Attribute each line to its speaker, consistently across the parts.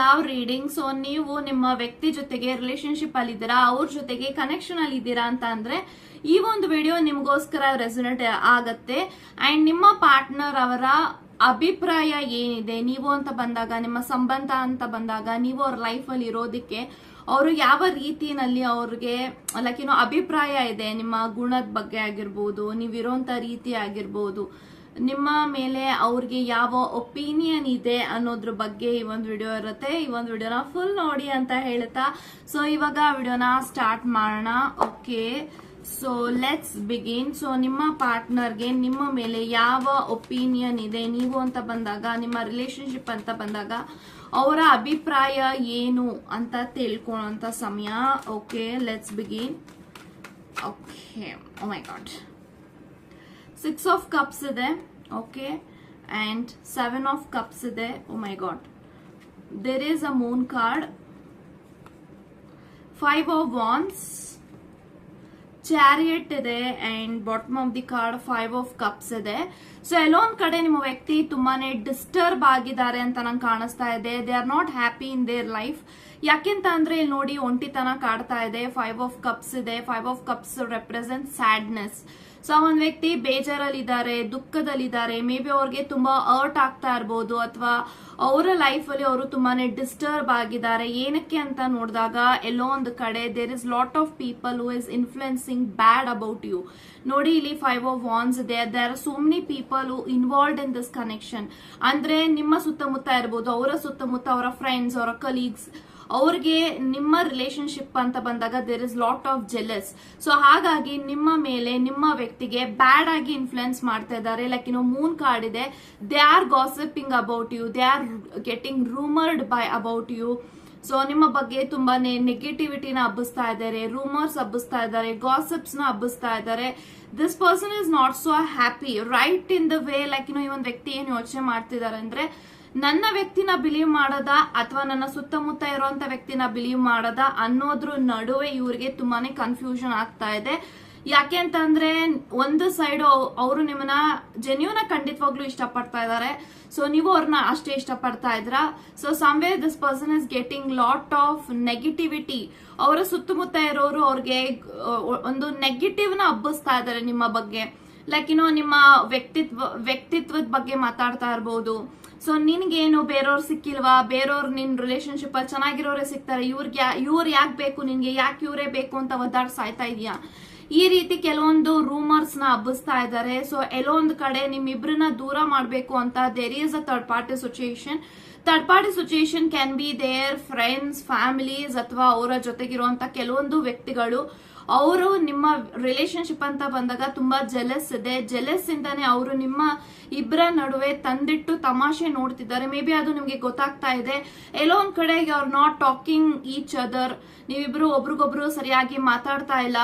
Speaker 1: Love reading. So ನೀವು ನಿಮ್ಮ ವ್ಯಕ್ತಿ ಜೊತೆಗೆ ರಿಲೇಶನ್ಶಿಪ್ ಅಲ್ಲಿ ಇದ್ದೀರಾ, ಅವ್ರ ಜೊತೆಗೆ ಕನೆಕ್ಷನ್ ಅಲ್ಲಿ ಇದ್ದೀರಾ ಅಂತ ಅಂದ್ರೆ ಈ ಒಂದು ವಿಡಿಯೋ ನಿಮಗೋಸ್ಕರ ರೆಸೊನೇಟ್ ಆಗತ್ತೆ. ಅಂಡ್ ನಿಮ್ಮ ಪಾರ್ಟ್ನರ್ ಅವರ ಅಭಿಪ್ರಾಯ ಏನಿದೆ ನೀವು ಅಂತ ಬಂದಾಗ, ನಿಮ್ಮ ಸಂಬಂಧ ಅಂತ ಬಂದಾಗ, ನೀವು ಅವ್ರ ಲೈಫ್ ಅಲ್ಲಿ ಇರೋದಕ್ಕೆ ಅವರು ಯಾವ ರೀತಿನಲ್ಲಿ ಅವ್ರಿಗೆ ಲೈಕ್ ಅಭಿಪ್ರಾಯ ಇದೆ, ನಿಮ್ಮ ಗುಣದ ಬಗ್ಗೆ ಆಗಿರ್ಬೋದು, ನೀವಿರೋಂಥ ರೀತಿ ಆಗಿರ್ಬೋದು, ನಿಮ್ಮ ಮೇಲೆ ಅವ್ರಿಗೆ ಯಾವ ಒಪಿನಿಯನ್ ಇದೆ ಅನ್ನೋದ್ರ ಬಗ್ಗೆ ಈ ಒಂದು ವಿಡಿಯೋ ಇರುತ್ತೆ. ಈ ಒಂದು ವಿಡಿಯೋನ ಫುಲ್ ನೋಡಿ ಅಂತ ಹೇಳ್ತಾ ಸೊ ಇವಾಗ ವಿಡಿಯೋನ ಸ್ಟಾರ್ಟ್ ಮಾಡೋಣ. Okay, so let's begin. So ನಿಮ್ಮ ಪಾರ್ಟ್ನರ್ಗೆ ನಿಮ್ಮ ಮೇಲೆ ಯಾವ ಒಪಿನಿಯನ್ ಇದೆ ನೀವು ಅಂತ ಬಂದಾಗ, ನಿಮ್ಮ ರಿಲೇಶನ್ಶಿಪ್ ಅಂತ ಬಂದಾಗ ಅವರ ಅಭಿಪ್ರಾಯ ಏನು ಅಂತ ತಿಳ್ಕೊಳ್ಳೋಂಥ ಸಮಯ. Okay, let's begin. Okay, oh my god, 6 of cups ಇದೆ. ಓಕೆ, ಅಂಡ್ 7 of cups ಇದೆ. Oh my god, there is a moon card, 5 of wands, chariot ಇದೆ, and bottom of the card 5 of cups ಇದೆ. So ಎಲ್ಲೋ ಒಂದ್ ಕಡೆ ನಿಮ್ಮ ವ್ಯಕ್ತಿ ತುಂಬಾನೇ ಡಿಸ್ಟರ್ಬ್ ಆಗಿದ್ದಾರೆ ಅಂತ ನಂಗೆ ಕಾಣಿಸ್ತಾ ಇದೆ. They R not happy in their life. ಯಾಕೆಂತ ಅಂದ್ರೆ ಇಲ್ಲಿ ನೋಡಿ ಒಂಟಿತನ ಕಾಡ್ತಾ ಇದೆ. 5 of cups ಇದೆ. 5 of cups represent sadness. So ಒಂದ್ ವ್ಯಕ್ತಿ ಬೇಜಾರಲ್ಲಿದ್ದಾರೆ, ದುಃಖದಲ್ಲಿದ್ದಾರೆ. ಮೇ ಬಿ ಅವ್ರಿಗೆ ತುಂಬಾ ಹರ್ಟ್ ಆಗ್ತಾ ಇರ್ಬೋದು, ಅಥವಾ ಅವರ ಲೈಫ್ ಅಲ್ಲಿ ಅವರು ತುಂಬಾನೇ ಡಿಸ್ಟರ್ಬ್ ಆಗಿದ್ದಾರೆ. ಏನಕ್ಕೆ ಅಂತ ನೋಡಿದಾಗ ಎಲ್ಲೋ ಒಂದು ಕಡೆ there is lot of people who is influencing bad about you. ನೋಡಿ, ಇಲ್ಲಿ 5 of wands ಇದೆ. There are so many people who involved in this connection. ಅಂದ್ರೆ ನಿಮ್ಮ ಸುತ್ತಮುತ್ತ ಇರ್ಬೋದು, ಅವರ ಸುತ್ತಮುತ್ತ ಅವರ ಫ್ರೆಂಡ್ಸ್, ಅವರ ಕಲೀಗ್ಸ್, ಅವ್ರಿಗೆ ನಿಮ್ಮ ರಿಲೇಶನ್ಶಿಪ್ ಅಂತ ಬಂದಾಗ there is lot of jealous. So ಹಾಗಾಗಿ ನಿಮ್ಮ ಮೇಲೆ ನಿಮ್ಮ ವ್ಯಕ್ತಿಗೆ ಬ್ಯಾಡ್ ಆಗಿ ಇನ್ಫ್ಲುಯೆನ್ಸ್ ಮಾಡ್ತಾ ಇದ್ದಾರೆ. ಲೈಕ್ ಮೂನ್ ಕಾರ್ಡ್ ಇದೆ. They are gossiping about you, they are getting rumored by about you. So ನಿಮ್ಮ ಬಗ್ಗೆ ತುಂಬಾನೇ ನೆಗೆಟಿವಿಟಿನ ಹಬ್ಬಿಸ್ತಾ ಇದ್ದಾರೆ, ರೂಮರ್ಸ್ ಹಬ್ಬಿಸ್ತಾ ಇದ್ದಾರೆ, ಗಾಸಿಪ್ಸ್ ನ ಹಬ್ಬಿಸ್ತಾ ಇದ್ದಾರೆ. This person is not so happy right in the way. Like ಈ ಒಂದು ವ್ಯಕ್ತಿ ಏನ್ ಯೋಚನೆ ಮಾಡ್ತಿದ್ದಾರೆ ಅಂದ್ರೆ, ನನ್ನ ವ್ಯಕ್ತಿನ ಬಿಲೀವ್ ಮಾಡದ ಅಥವಾ ನನ್ನ ಸುತ್ತಮುತ್ತ ಇರುವಂತ ವ್ಯಕ್ತಿನ ಬಿಲೀವ್ ಮಾಡದ ಅನ್ನೋದ್ರ ನಡುವೆ ಇವ್ರಿಗೆ ತುಂಬಾನೇ ಕನ್ಫ್ಯೂಷನ್ ಆಗ್ತಾ ಇದೆ. ಯಾಕೆ ಅಂತ ಅಂದ್ರೆ ಒಂದು ಸೈಡ್ ಅವರು ನಿಮ್ಮನ್ನ ಜೆನ್ಯೂನ್ ಖಂಡಿತವಾಗ್ಲೂ ಇಷ್ಟಪಡ್ತಾ ಇದ್ದಾರೆ. ಸೊ ನೀವು ಅವ್ರನ್ನ ಅಷ್ಟೇ ಇಷ್ಟಪಡ್ತಾ ಇದ್ರ. So somewhere this person is getting lot of negativity. ಅವರ ಸುತ್ತಮುತ್ತ ಇರೋರು ಅವ್ರಿಗೆ ಒಂದು ನೆಗೆಟಿವ್ ನ ಹಬ್ಬಿಸ್ತಾ ಇದ್ದಾರೆ ನಿಮ್ಮ ಬಗ್ಗೆ. ಲೈಕ್ ನಿಮ್ಮ ವ್ಯಕ್ತಿತ್ವದ ಬಗ್ಗೆ ಮಾತಾಡ್ತಾ ಇರ್ಬೋದು. ಸೊ ನಿನ್ಗೇನು ಬೇರೆಯವ್ರು ಸಿಕ್ಕಿಲ್ವಾ, ಬೇರೆಯವ್ರು ನಿನ್ ರಿಲೇಶನ್ಶಿಪ್ ಅಲ್ಲಿ ಚೆನ್ನಾಗಿರೋರೇ ಸಿಗ್ತಾರೆ, ಇವ್ರು ಯಾಕೆ ಬೇಕು ನಿನ್ಗೆ, ಯಾಕೆ ಇವರೇ ಬೇಕು ಅಂತ ಒದ್ದಾಡ್ ಸಾಯ್ತಾ ಇದೆಯಾ, ಈ ರೀತಿ ಕೆಲವೊಂದು ರೂಮರ್ಸ್ ನ ಹಬ್ಬಿಸ್ತಾ ಇದ್ದಾರೆ. ಸೊ ಎಲ್ಲೋ ಒಂದು ಕಡೆ ನಿಮ್ಮಿಬ್ರನ್ನ ದೂರ ಮಾಡ್ಬೇಕು ಅಂತ there is a third party situation. Third party situation can be there friends, families, ಅಥವಾ ಅವರ ಜೊತೆಗಿರುವಂತ ಕೆಲವೊಂದು ವ್ಯಕ್ತಿಗಳು. ಅವರು ನಿಮ್ಮ ರಿಲೇಶನ್ಶಿಪ್ ಅಂತ ಬಂದಾಗ ತುಂಬಾ ಜೆಲಸ್ ಇದೆ. ಜೆಲಸ್ ಇಂದಾನೆ ಅವರು ನಿಮ್ಮ ಇಬ್ಬರ ನಡುವೆ ತಂದಿಟ್ಟು ತಮಾಷೆ ನೋಡ್ತಿದ್ದಾರೆ. ಮೇ ಬಿ ಅದು ನಿಮ್ಗೆ ಗೊತ್ತಾಗ್ತಾ ಇದೆ. ಎಲ್ಲೋ ಒಂದ್ ಕಡೆ you are not talking each other. ನೀವಿಬ್ರು ಒಬ್ರಿಗೊಬ್ರು ಸರಿಯಾಗಿ ಮಾತಾಡ್ತಾ ಇಲ್ಲ,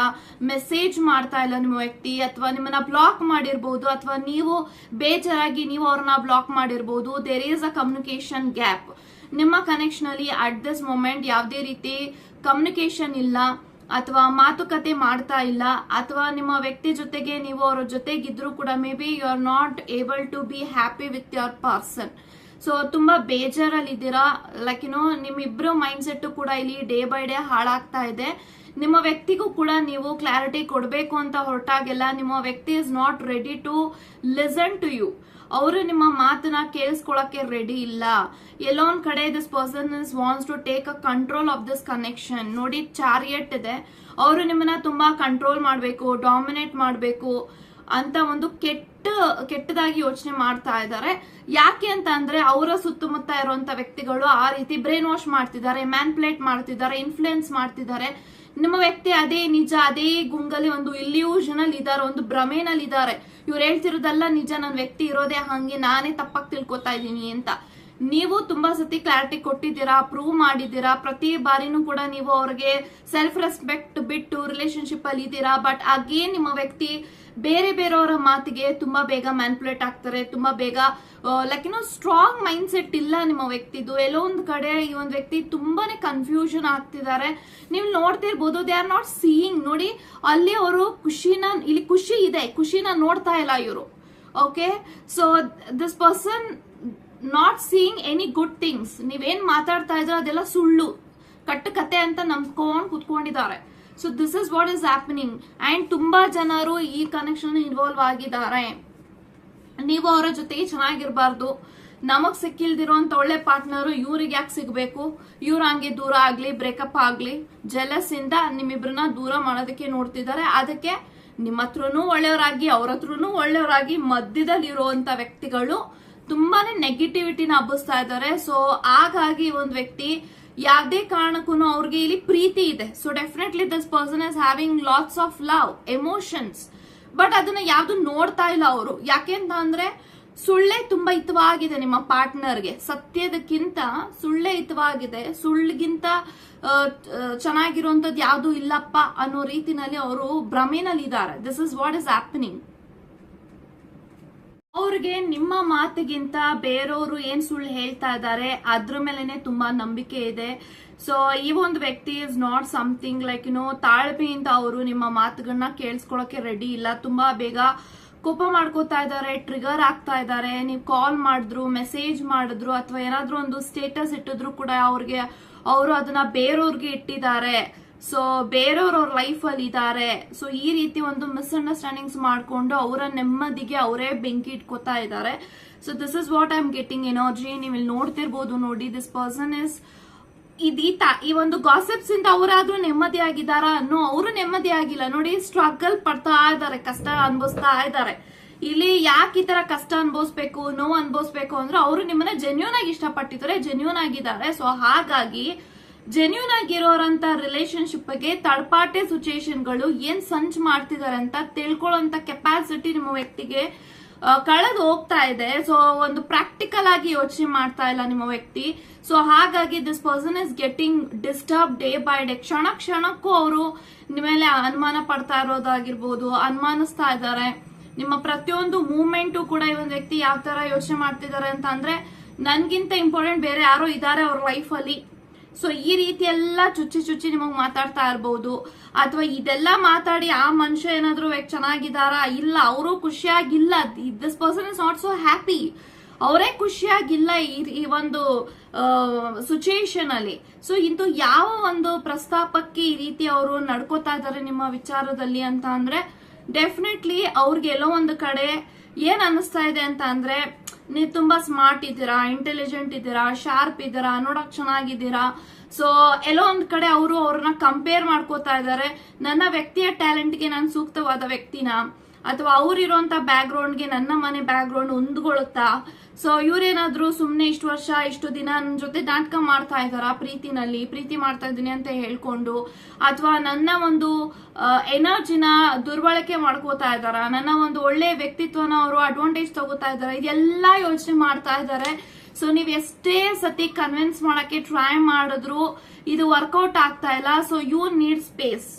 Speaker 1: ಮೆಸೇಜ್ ಮಾಡ್ತಾ ಇಲ್ಲ ನಿಮ್ಮ ವ್ಯಕ್ತಿ, ಅಥವಾ ನಿಮ್ಮನ್ನ ಬ್ಲಾಕ್ ಮಾಡಿರ್ಬೋದು, ಅಥವಾ ನೀವು ಬೇಜಾರಾಗಿ ನೀವು ಅವ್ರನ್ನ ಬ್ಲಾಕ್ ಮಾಡಿರ್ಬೋದು. There is a communication gap. ನಿಮ್ಮ ಕನೆಕ್ಷನ್ ಅಲ್ಲಿ ಅಟ್ ದಿಸ್ ಮೊಮೆಂಟ್ ಯಾವುದೇ ರೀತಿ ಕಮ್ಯುನಿಕೇಶನ್ ಇಲ್ಲ, ಅಥವಾ ಮಾತುಕತೆ ಮಾಡ್ತಾ ಇಲ್ಲ, ಅಥವಾ ನಿಮ್ಮ ವ್ಯಕ್ತಿ ಜೊತೆಗೆ ನೀವು ಅವರ ಜೊತೆಗಿದ್ರು ಕೂಡ may be you are not able to be happy with your person. So ತುಂಬಾ ಬೇಜಾರಲ್ಲಿ ಇದ್ದೀರಾ. ಲೈಕ್ ನಿಮ್ಮಿಬ್ರು ಮೈಂಡ್ ಸೆಟ್ ಕೂಡ ಇಲ್ಲಿ ಡೇ ಬೈ ಡೇ ಹಾಳಾಗ್ತಾ ಇದೆ. ನಿಮ್ಮ ವ್ಯಕ್ತಿಗೂ ಕೂಡ ನೀವು ಕ್ಲಾರಿಟಿ ಕೊಡಬೇಕು ಅಂತ ಹೊರಟಾಗೆಲ್ಲ ನಿಮ್ಮ ವ್ಯಕ್ತಿ is not ready to listen to you. ಅವರು ನಿಮ್ಮ ಮಾತನ್ನ ಕೇಳಿಸ್ಕೊಳಕ್ಕೆ ರೆಡಿ ಇಲ್ಲ. ಎಲ್ಲೋ ಒಂದ್ ಕಡೆ this person is wants to take a control of this connection. ನೋಡಿ, ಚಾರಿಯಟ್ ಇದೆ. ಅವರು ನಿಮ್ಮನ್ನ ತುಂಬಾ ಕಂಟ್ರೋಲ್ ಮಾಡಬೇಕು, ಡಾಮಿನೇಟ್ ಮಾಡಬೇಕು ಅಂತ ಒಂದು ಕೆಟ್ಟದಾಗಿ ಯೋಚನೆ ಮಾಡ್ತಾ ಇದ್ದಾರೆ. ಯಾಕೆ ಅಂತ ಅಂದ್ರೆ ಅವರ ಸುತ್ತಮುತ್ತ ಇರುವಂತ ವ್ಯಕ್ತಿಗಳು ಆ ರೀತಿ ಬ್ರೈನ್ ವಾಶ್ ಮಾಡ್ತಿದ್ದಾರೆ, ಮ್ಯಾನ್ಪ್ಲೇಟ್ ಮಾಡ್ತಿದ್ದಾರೆ, ಇನ್ಫ್ಲುಯೆನ್ಸ್ ಮಾಡ್ತಿದ್ದಾರೆ. ನಿಮ್ಮ ವ್ಯಕ್ತಿ ಅದೇ ನಿಜ, ಅದೇ ಗುಂಗಲ್ಲಿ ಒಂದು ಇಲ್ಯೂಷನ್ ಅಲ್ಲಿ ಇದ್ದಾರೆ, ಒಂದು ಭ್ರಮೆನಲ್ಲಿ ಇದ್ದಾರೆ. ಇವ್ರು ಹೇಳ್ತಿರೋದಲ್ಲ ನಿಜ, ನನ್ನ ವ್ಯಕ್ತಿ ಇರೋದೇ ಹಂಗೆ, ನಾನೇ ತಪ್ಪಾಗಿ ತಿಳ್ಕೊತಾ ಇದ್ದೀನಿ ಅಂತ. ನೀವು ತುಂಬಾ ಸತಿ ಕ್ಲಾರಿಟಿ ಕೊಟ್ಟಿದ್ದೀರಾ, ಪ್ರೂವ್ ಮಾಡಿದ್ದೀರಾ. ಪ್ರತಿ ಬಾರಿನೂ ಕೂಡ ನೀವು ಅವ್ರಿಗೆ ಸೆಲ್ಫ್ ರೆಸ್ಪೆಕ್ಟ್ ಬಿಟ್ಟು ರಿಲೇಶನ್ಶಿಪ್ ಅಲ್ಲಿ ಇದ್ದೀರಾ. ಬಟ್ ಅಗೇನ್ ನಿಮ್ಮ ವ್ಯಕ್ತಿ ಬೇರೆ ಬೇರೆಯವರ ಮಾತಿಗೆ ತುಂಬಾ ಬೇಗ ಮ್ಯಾನ್ಪುಲೇಟ್ ಆಗ್ತಾರೆ, ತುಂಬಾ ಬೇಗ ಲೈಕ್ ಸ್ಟ್ರಾಂಗ್ ಮೈಂಡ್ ಸೆಟ್ ಇಲ್ಲ ನಿಮ್ಮ ವ್ಯಕ್ತಿದು. ಎಲ್ಲೋ ಒಂದು ಕಡೆ ಈ ಒಂದು ವ್ಯಕ್ತಿ ತುಂಬಾನೇ ಕನ್ಫ್ಯೂಷನ್ ಆಗ್ತಿದ್ದಾರೆ. ನೀವು ನೋಡ್ತಿರ್ಬೋದು, ದೇ ಆರ್ ನಾಟ್ ಸೀಯಿಂಗ್. ನೋಡಿ, ಅಲ್ಲಿ ಅವರು ಇಲ್ಲಿ ಖುಷಿ ಇದೆ, ಖುಷಿನ ನೋಡ್ತಾ ಇಲ್ಲ ಇವರು. Okay, so this person not seeing any good things. ನೀವೇನ್ ಮಾತಾಡ್ತಾ ಇದ್ರೆ ಅದೆಲ್ಲ ಸುಳ್ಳು, ಕಟ್ಟು ಕತೆ ಅಂತ ನಂಬ್ಕೊಂಡು ಕುತ್ಕೊಂಡಿದ್ದಾರೆ. So this is what is happening. And ತುಂಬಾ ಜನರು ಈ ಕನೆಕ್ಷನ್ ಇನ್ವಾಲ್ವ್ ಆಗಿದ್ದಾರೆ. ನೀವು ಅವರ ಜೊತೆಗೆ ಚೆನ್ನಾಗಿರ್ಬಾರ್ದು. ನಮಗ್ ಸಿಕ್ಕಿಲ್ದಿರೋ ಅಂತ ಒಳ್ಳೆ ಪಾರ್ಟ್ನರ್ ಇವ್ರಿಗೆ ಯಾಕೆ ಸಿಗ್ಬೇಕು, ಇವ್ರ ಹಂಗೆ ದೂರ ಆಗ್ಲಿ, ಬ್ರೇಕಪ್ ಆಗ್ಲಿ, ಜೆಲಸ್ ಇಂದ ನಿಮ್ಮಿಬ್ರನ್ನ ದೂರ ಮಾಡೋದಕ್ಕೆ ನೋಡ್ತಿದ್ದಾರೆ. ಅದಕ್ಕೆ ನಿಮ್ಮ ಹತ್ರನೂ ಒಳ್ಳೆಯವರಾಗಿ ಅವ್ರ ಹತ್ರನೂ ಒಳ್ಳೆಯವರಾಗಿ ಮಧ್ಯದಲ್ಲಿ ಇರುವಂತ ವ್ಯಕ್ತಿಗಳು ತುಂಬಾನೇ ನೆಗೆಟಿವಿಟಿನ ಹಬ್ಬಿಸ್ತಾ ಇದ್ದಾರೆ. ಸೊ ಹಾಗಾಗಿ ಒಂದು ವ್ಯಕ್ತಿ ಯಾವ್ದೇ ಕಾರಣಕ್ಕೂ ಅವ್ರಿಗೆ ಇಲ್ಲಿ ಪ್ರೀತಿ ಇದೆ. So definitely this person is having lots of love, emotions, but ಅದನ್ನ ಯಾವ್ದು ನೋಡ್ತಾ ಇಲ್ಲ ಅವರು. ಯಾಕೆಂತ ಅಂದ್ರೆ ಸುಳ್ಳೇ ತುಂಬಾ ಹಿತವಾಗಿದೆ ನಿಮ್ಮ ಪಾರ್ಟ್ನರ್ಗೆ. ಸತ್ಯದಕ್ಕಿಂತ ಸುಳ್ಳೇ ಹಿತವಾಗಿದೆ, ಸುಳ್ಳಿಗಿಂತ ಚೆನ್ನಾಗಿರುವಂತದ್ದು ಯಾವ್ದು ಇಲ್ಲಪ್ಪ ಅನ್ನೋ ರೀತಿನಲ್ಲಿ ಅವರು ಭ್ರಮೆನಲ್ಲಿ ಇದ್ದಾರೆ. This is what is happening. ಅವ್ರಿಗೆ ನಿಮ್ಮ ಮಾತಿಗಿಂತ ಬೇರೆಯವರು ಏನ್ ಸುಳ್ಳು ಹೇಳ್ತಾ ಇದ್ದಾರೆ ಅದ್ರ ಮೇಲೆನೆ ತುಂಬಾ ನಂಬಿಕೆ ಇದೆ. ಸೊ ಈ ಒಂದು ವ್ಯಕ್ತಿ ಇಸ್ ನಾಟ್ ಸಮಥಿಂಗ್ ಲೈಕ್ ತಾಳ್ಮೆಯಿಂದ ಅವರು ನಿಮ್ಮ ಮಾತುಗಳನ್ನ ಕೇಳಿಸ್ಕೊಳಕ್ಕೆ ರೆಡಿ ಇಲ್ಲ. ತುಂಬಾ ಬೇಗ ಕೋಪ ಮಾಡ್ಕೋತಾ ಇದ್ದಾರೆ, ಟ್ರಿಗರ್ ಆಗ್ತಾ ಇದ್ದಾರೆ. ನೀವು ಕಾಲ್ ಮಾಡಿದ್ರು, ಮೆಸೇಜ್ ಮಾಡಿದ್ರು, ಅಥವಾ ಏನಾದ್ರೂ ಒಂದು ಸ್ಟೇಟಸ್ ಇಟ್ಟಿದ್ರು ಕೂಡ ಅವರು ಅದನ್ನ ಬೇರೆಯವ್ರಿಗೆ ಇಟ್ಟಿದ್ದಾರೆ. ಸೊ ಬೇರೆಯವ್ರ ಅವ್ರ ಲೈಫ್ ಅಲ್ಲಿ ಇದ್ದಾರೆ. ಸೊ ಈ ರೀತಿ ಒಂದು ಮಿಸ್ಅಂಡರ್ಸ್ಟ್ಯಾಂಡಿಂಗ್ಸ್ ಮಾಡ್ಕೊಂಡು ಅವರ ನೆಮ್ಮದಿಗೆ ಅವರೇ ಬೆಂಕಿ ಇಟ್ಕೋತಾ ಇದ್ದಾರೆ. So this is what I am getting energy. ನೀವು ಇಲ್ಲಿ ನೋಡ್ತಿರ್ಬೋದು ನೋಡಿ, ದಿಸ್ ಪರ್ಸನ್ ಇಸ್ ಈ ಒಂದು ಗಾಸಿಪ್ಸ್ ಇಂದ ಅವರಾದ್ರೂ ನೆಮ್ಮದಿ ಆಗಿದಾರ ಅನ್ನೋ, ಅವರು ನೆಮ್ಮದಿ ಆಗಿಲ್ಲ ನೋಡಿ. ಸ್ಟ್ರಗಲ್ ಪಡ್ತಾ ಇದ್ದಾರೆ, ಕಷ್ಟ ಅನ್ಭವಿಸ್ತಾ ಇದ್ದಾರೆ. ಇಲ್ಲಿ ಯಾಕೆ ಈ ತರ ಕಷ್ಟ ಅನ್ಭವಿಸ್ಬೇಕು, ನೋವು ಅನ್ಭವಿಸ್ಬೇಕು ಅಂದ್ರೆ ಅವರು ನಿಮ್ಮನ್ನ ಜೆನ್ಯೂನ್ ಆಗಿ ಇಷ್ಟಪಟ್ಟಿದ್ದಾರೆ, ಜೆನ್ಯೂನ್ ಆಗಿದ್ದಾರೆ. ಸೊ ಹಾಗಾಗಿ ಜೆನ್ಯೂನ್ ಆಗಿರೋರಂತ ರಿಲೇಶನ್ಶಿಪ್ ಗೆ ಥರ್ಡ್ ಪಾರ್ಟಿ ಸಿಚುಯೇಷನ್ಗಳು ಏನ್ ಸಂಚ್ ಮಾಡ್ತಿದ್ದಾರೆ ಅಂತ ತಿಳ್ಕೊಳ್ಳೋಂತ ಕೆಪಾಸಿಟಿ ನಿಮ್ಮ ವ್ಯಕ್ತಿಗೆ ಕಳೆದು ಹೋಗ್ತಾ ಇದೆ. ಸೊ ಒಂದು ಪ್ರಾಕ್ಟಿಕಲ್ ಆಗಿ ಯೋಚನೆ ಮಾಡ್ತಾ ಇಲ್ಲ ನಿಮ್ಮ ವ್ಯಕ್ತಿ. ಸೊ ಹಾಗಾಗಿ this person is getting disturb day by day. ಕ್ಷಣ ಕ್ಷಣಕ್ಕೂ ಅವರು ನಿಮ್ಮ ಮೇಲೆ ಅನುಮಾನ ಪಡ್ತಾ ಇರೋದಾಗಿರ್ಬೋದು, ಅನುಮಾನಿಸ್ತಾ ಇದ್ದಾರೆ. ನಿಮ್ಮ ಪ್ರತಿಯೊಂದು ಮೂವ್ಮೆಂಟು ಕೂಡ ಈ ಒಂದು ವ್ಯಕ್ತಿ ಯಾವ ತರ ಯೋಚನೆ ಮಾಡ್ತಿದ್ದಾರೆ ಅಂತ ಅಂದ್ರೆ, ನನ್ಗಿಂತ ಇಂಪಾರ್ಟೆಂಟ್ ಬೇರೆ ಯಾರೋ ಇದ್ದಾರೆ ಅವ್ರ ಲೈಫ್ ಅಲ್ಲಿ. ಸೊ ಈ ರೀತಿ ಎಲ್ಲ ಚುಚ್ಚಿ ಚುಚ್ಚಿ ನಿಮಗ್ ಮಾತಾಡ್ತಾ ಇರ್ಬೋದು. ಅಥವಾ ಇದೆಲ್ಲ ಮಾತಾಡಿ ಆ ಮನುಷ್ಯ ಏನಾದ್ರು ಚೆನ್ನಾಗಿದಾರ, ಇಲ್ಲ ಅವರು ಖುಷಿಯಾಗಿಲ್ಲ, this person is not so happy, ಅವರೇ ಖುಷಿಯಾಗಿಲ್ಲ ಈ ಒಂದು ಸಿಚುಯೇಷನ್ ಅಲ್ಲಿ. ಸೊ ಇಂದು ಯಾವ ಒಂದು ಪ್ರಸ್ತಾಪಕ್ಕೆ ಈ ರೀತಿ ಅವರು ನಡ್ಕೋತಾ ಇದ್ದಾರೆ ನಿಮ್ಮ ವಿಚಾರದಲ್ಲಿ ಅಂತ ಅಂದ್ರೆ, ಡೆಫಿನೆಟ್ಲಿ ಅವ್ರಿಗೆ ಎಲ್ಲೋ ಒಂದು ಕಡೆ ಏನ್ ಅನಿಸ್ತಾ ಇದೆ ಅಂತ ಅಂದ್ರೆ, ನೀವು ತುಂಬಾ ಸ್ಮಾರ್ಟ್ ಇದ್ದೀರಾ, ಇಂಟೆಲಿಜೆಂಟ್ ಇದ್ದೀರಾ, ಶಾರ್ಪ್ ಇದ್ದೀರಾ, ನೋಡಕ್ ಚೆನ್ನಾಗಿದ್ದೀರಾ. ಸೊ ಎಲ್ಲೋ ಒಂದ್ ಕಡೆ ಅವರು ಅವ್ರನ್ನ ಕಂಪೇರ್ ಮಾಡ್ಕೋತಾ ಇದ್ದಾರೆ. ನನ್ನ ವ್ಯಕ್ತಿಯ ಟ್ಯಾಲೆಂಟ್ಗೆ ನಾನು ಸೂಕ್ತವಾದ ವ್ಯಕ್ತಿನ, ಅಥವಾ ಅವ್ರಿರುವಂತ ಬ್ಯಾಕ್ ಗ್ರೌಂಡ್ಗೆ ನನ್ನ ಮನೆ ಬ್ಯಾಕ್ ಗ್ರೌಂಡ್ ಹೊಂದ್ಕೊಳುತ್ತಾ. ಸೊ ಇವ್ರೇನಾದ್ರು ಸುಮ್ನೆ ಇಷ್ಟು ವರ್ಷ ಇಷ್ಟು ದಿನ ನನ್ನ ಜೊತೆ ನಾಟಕ ಮಾಡ್ತಾ ಇದಾರ, ಪ್ರೀತಿ ಮಾಡ್ತಾ ಇದ್ದೀನಿ ಅಂತ ಹೇಳ್ಕೊಂಡು, ಅಥವಾ ನನ್ನ ಒಂದು ಎನರ್ಜಿನ ದುರ್ಬಳಕೆ ಮಾಡ್ಕೋತಾ ಇದಾರ, ನನ್ನ ಒಂದು ಒಳ್ಳೆ ವ್ಯಕ್ತಿತ್ವನ ಅವರು ಅಡ್ವಾಂಟೇಜ್ ತಗೋತಾ ಇದಾರೆ, ಇದೆಲ್ಲ ಯೋಚನೆ ಮಾಡ್ತಾ ಇದಾರೆ. ಸೊ ನೀವ್ ಎಷ್ಟೇ ಸತಿ ಕನ್ವಿನ್ಸ್ ಮಾಡಕ್ಕೆ ಟ್ರೈ ಮಾಡಿದ್ರು ಇದು ವರ್ಕೌಟ್ ಆಗ್ತಾ ಇಲ್ಲ. So you need space.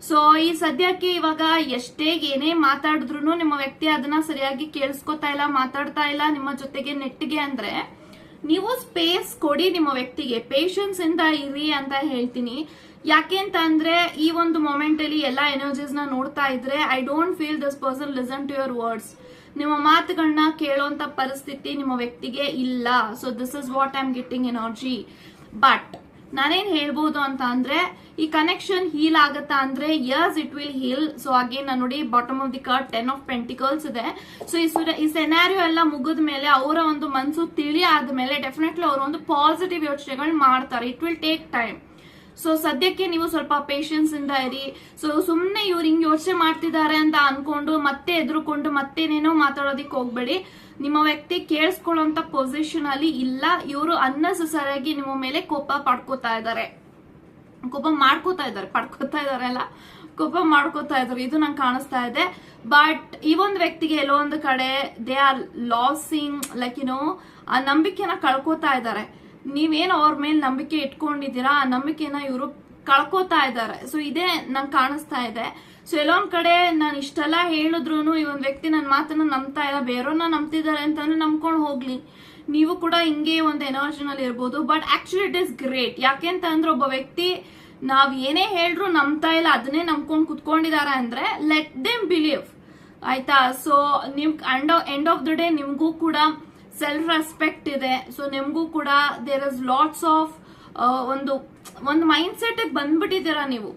Speaker 1: So ಈ ಸದ್ಯಕ್ಕೆ ಇವಾಗ ಎಷ್ಟೇ ಏನೇ ಮಾತಾಡಿದ್ರು ನಿಮ್ಮ ವ್ಯಕ್ತಿ ಅದನ್ನ ಸರಿಯಾಗಿ ಕೇಳಿಸ್ಕೊತಾ ಇಲ್ಲ, ಮಾತಾಡ್ತಾ ಇಲ್ಲ ನಿಮ್ಮ ಜೊತೆಗೆ ನೆಟ್ಟಿಗೆ. ಅಂದ್ರೆ ನೀವು ಸ್ಪೇಸ್ ಕೊಡಿ ನಿಮ್ಮ ವ್ಯಕ್ತಿಗೆ, ಪೇಷನ್ಸ್ ಇಂದ ಇರಿ ಅಂತ ಹೇಳ್ತೀನಿ. ಯಾಕೆ ಅಂತ ಅಂದ್ರೆ ಈ ಒಂದು ಮೊಮೆಂಟ್ ಅಲ್ಲಿ ಎಲ್ಲಾ ಎನರ್ಜೀಸ್ ನ ನೋಡ್ತಾ ಇದ್ರೆ, I don't feel this person listen to your words. ನಿಮ್ಮ ಮಾತುಗಳನ್ನ ಕೇಳೋಂತ ಪರಿಸ್ಥಿತಿ ನಿಮ್ಮ ವ್ಯಕ್ತಿಗೆ ಇಲ್ಲ. So this is what I am getting energy. But ನಾನೇನ್ ಹೇಳ್ಬೋದು ಅಂತ ಅಂದ್ರೆ, ಈ ಕನೆಕ್ಷನ್ ಹೀಲ್ ಆಗತ್ತಾ ಅಂದ್ರೆ, yes it will heal. So again ನಾನು ನೋಡಿ bottom of the card 10 of pentacles ಇದೆ. ಸೊ ಈ ಸೆನಾರಿಯೋ ಎಲ್ಲ ಮುಗಿದ ಮೇಲೆ, ಅವರ ಒಂದು ಮನಸ್ಸು ತಿಳಿ ಆದ್ಮೇಲೆ ಡೆಫಿನೆಟ್ಲಿ ಅವರು ಒಂದು ಪಾಸಿಟಿವ್ ಯೋಚನೆಗಳು ಮಾಡ್ತಾರೆ. It will take time. So ಸದ್ಯಕ್ಕೆ ನೀವು ಸ್ವಲ್ಪ ಪೇಷನ್ಸ್ ಇಂದ ಇರಿ. ಸೊ ಸುಮ್ನೆ ಇವ್ರು ಹಿಂಗ್ ಯೋಚನೆ ಮಾಡ್ತಿದ್ದಾರೆ ಅಂತ ಅನ್ಕೊಂಡು ಮತ್ತೆ ಎದುರುಕೊಂಡು ಮತ್ತೇನೇನೋ ಮಾತಾಡೋದಿಕ್ ಹೋಗ್ಬೇಡಿ. ನಿಮ್ಮ ವ್ಯಕ್ತಿ ಕೇಳಿಸ್ಕೊಳ್ಳುವಂತ ಪೊಸಿಷನ್ ಅಲ್ಲಿ ಇಲ್ಲ. ಇವರು ಅನ್ನೆಸೆಸರಿಯಾಗಿ ನಿಮ್ಮ ಮೇಲೆ ಕೋಪ ಮಾಡ್ಕೋತಾ ಇದ್ದಾರೆ, ಕೋಪ ಮಾಡ್ಕೋತಾ ಇದಾರೆ. ಇದು ನಂಗೆ ಕಾಣಿಸ್ತಾ ಇದೆ. ಬಟ್ ಈ ಒಂದು ವ್ಯಕ್ತಿಗೆ ಎಲ್ಲೋ ಒಂದು ಕಡೆ ದೇ ಆರ್ ಲಾಸಿಂಗ್, ಲೈಕ್ ಆ ನಂಬಿಕೆನ ಕಳ್ಕೋತಾ ಇದ್ದಾರೆ. ನೀವೇನು ಅವ್ರ ಮೇಲೆ ನಂಬಿಕೆ ಇಟ್ಕೊಂಡಿದ್ದೀರಾ, ಆ ನಂಬಿಕೆನ ಇವರು ಕಳ್ಕೋತಾ ಇದ್ದಾರೆ. ಸೊ ಇದೇ ನಂಗೆ ಕಾಣಿಸ್ತಾ ಇದೆ. ಸೊ ಎಲ್ಲೊಂದ್ ಕಡೆ ನಾನು ಇಷ್ಟೆಲ್ಲ ಹೇಳಿದ್ರು ಈ ಒಂದ್ ವ್ಯಕ್ತಿ ನನ್ನ ಮಾತನ್ನ ನಂಬ್ತಾ ಇಲ್ಲ, ಬೇರೆಯವ್ರನ್ನ ನಂಬ್ತಿದ್ದಾರೆ ಅಂತಾನೆ ನಂಬ್ಕೊಂಡು ಹೋಗ್ಲಿ. ನೀವು ಕೂಡ ಹಿಂಗೆ ಒಂದು ಎನರ್ಜಿನಲ್ಲಿ ಇರ್ಬೋದು. But actually it is great. ಯಾಕೆ ಅಂತ ಅಂದ್ರೆ, ಒಬ್ಬ ವ್ಯಕ್ತಿ ನಾವ್ ಏನೇ ಹೇಳ್ರು ನಂಬ್ತಾ ಇಲ್ಲ, ಅದನ್ನೇ ನಂಬ್ಕೊಂಡು ಕುತ್ಕೊಂಡಿದಾರ ಅಂದ್ರೆ, ಲೆಟ್ ದೆಮ್ ಬಿಲೀವ್, ಆಯ್ತಾ. ಸೊ ನಿಮ್ ಎಂಡ್ ಆಫ್ ದ ಡೇ ನಿಮ್ಗೂ ಕೂಡ ಸೆಲ್ಫ್ ರೆಸ್ಪೆಕ್ಟ್ ಇದೆ. ಸೊ ನಿಮ್ಗೂ ಕೂಡ ದೇರ್ ಇಸ್ ಲಾಟ್ಸ್ ಆಫ್ ಒಂದು ಮೈಂಡ್ ಸೆಟ್ ಬಂದ್ಬಿಟ್ಟಿದ್ದೀರಾ ನೀವು.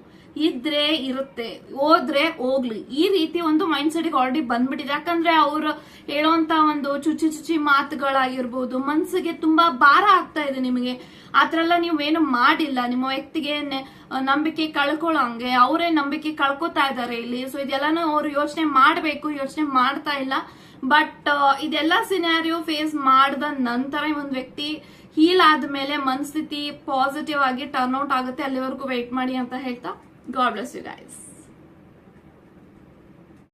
Speaker 1: ಇದ್ರೆ ಇರುತ್ತೆ, ಹೋದ್ರೆ ಹೋಗ್ಲಿ, ಈ ರೀತಿ ಒಂದು ಮೈಂಡ್ ಸೆಟ್ ಆಲ್ರೆಡಿ ಬಂದ್ಬಿಟ್ಟಿದೆ. ಯಾಕಂದ್ರೆ ಅವ್ರು ಹೇಳೋಂತ ಒಂದು ಚುಚ್ಚಿ ಮಾತುಗಳಾಗಿರ್ಬೋದು ಮನ್ಸಿಗೆ ತುಂಬಾ ಭಾರ ಆಗ್ತಾ ಇದೆ ನಿಮಗೆ. ಆತರ ಎಲ್ಲ ನೀವೇನು ಮಾಡಿಲ್ಲ. ನಿಮ್ಮ ವ್ಯಕ್ತಿಗೆ ನಂಬಿಕೆ ಕಳ್ಕೊಳ್ಳೋಂಗೆ ಅವರೇ ನಂಬಿಕೆ ಕಳ್ಕೊತಾ ಇದಾರೆ ಇಲ್ಲಿ. ಸೊ ಇದೆಲ್ಲಾನು ಅವ್ರು ಯೋಚನೆ ಮಾಡ್ಬೇಕು, ಯೋಚನೆ ಮಾಡ್ತಾ ಇಲ್ಲ. ಬಟ್ ಇದೆಲ್ಲ ಸಿನಾರಿಯೋ ಫೇಸ್ ಮಾಡಿದ ನಂತರ ಒಂದು ವ್ಯಕ್ತಿ ಹೀಲ್ ಆದ್ಮೇಲೆ ಮನಸ್ಥಿತಿ ಪಾಸಿಟಿವ್ ಆಗಿ ಟರ್ನ್ ಔಟ್ ಆಗುತ್ತೆ. ಅಲ್ಲಿವರೆಗೂ ವೇಟ್ ಮಾಡಿ ಅಂತ ಹೇಳ್ತಾ, ಗಾಡ್ ಬ್ಲೆಸ್ ಯು ಗೈಸ್.